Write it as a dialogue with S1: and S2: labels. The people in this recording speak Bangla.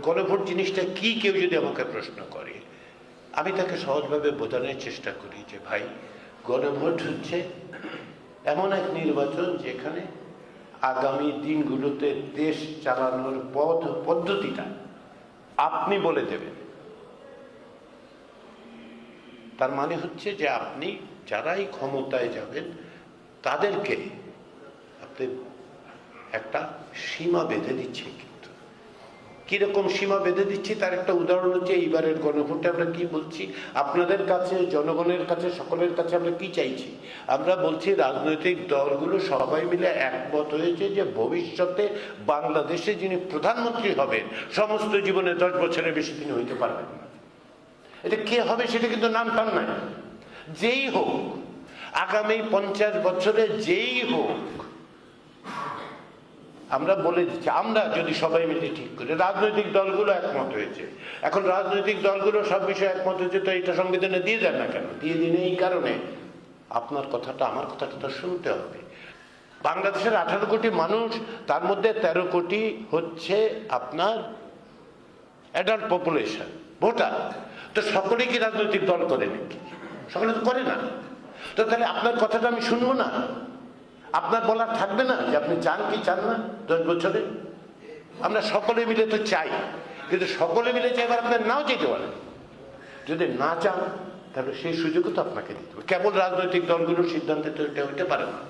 S1: গণভোট জিনিসটা কি কেউ যদি আমাকে প্রশ্ন করে, আমি তাকে সহজভাবে বোঝানোর চেষ্টা করি যে ভাই, গণভোট হচ্ছে এমন এক নির্বাচন যেখানে আগামী দিনগুলোতে দেশ চালানোর পদ্ধতিটা আপনি বলে দেবেন। তার মানে হচ্ছে যে আপনি যারাই ক্ষমতায় যাবেন তাদেরকে আপনি একটা সীমা বেঁধে দিচ্ছে। কিন্তু কিরকম সীমা বেঁধে দিচ্ছি তার একটা উদাহরণ হচ্ছে এইবারের গণভোটে আমরা কি বলছি, আপনাদের কাছে, জনগণের কাছে, সকলের কাছে আমরা কি চাইছি? আমরা বলছি রাজনৈতিক দলগুলো সবাই মিলে একমত হয়েছে যে ভবিষ্যতে বাংলাদেশে যিনি প্রধানমন্ত্রী হবেন সমস্ত জীবনে 10 বছরের বেশি তিনি হইতে পারবেন না। এটা কে হবে সেটা কিন্তু নাম টান নাই, যেই হোক, আগামী 50 বছরে যেই হোক, আমরা বলে দিচ্ছি। আমরা যদি সবাই মিলে ঠিক করি, রাজনৈতিক দলগুলো একমত হয়েছে, এখন রাজনৈতিক দলগুলো সব বিষয়ে একমত হয়েছে, তো এটা সংবিধানে দিয়ে দেন না কেন? দিয়ে দিন এই কারণে, আপনার কথাটা আমার কথাটা তো শুনতে হবে। বাংলাদেশের 18 কোটি মানুষ, তার মধ্যে 13 কোটি হচ্ছে আপনার অ্যাডাল্ট পপুলেশন, ভোটার। তো সকলেই কি রাজনৈতিক দল করে নাকি? সকলে তো করে না। তো তাহলে আপনার কথাটা আমি শুনবো না? আপনার বলার থাকবে না যে আপনি চান কি চান না 10 বছরে? আমরা সকলে মিলে তো চাই, কিন্তু সকলে মিলে চাইবার আপনার নাও চাইতে পারেন। যদি না চান তাহলে সেই সুযোগও তো আপনাকে দিতে হবে। কেবল রাজনৈতিক দলগুলোর সিদ্ধান্তে তো এটা হইতে পারে না।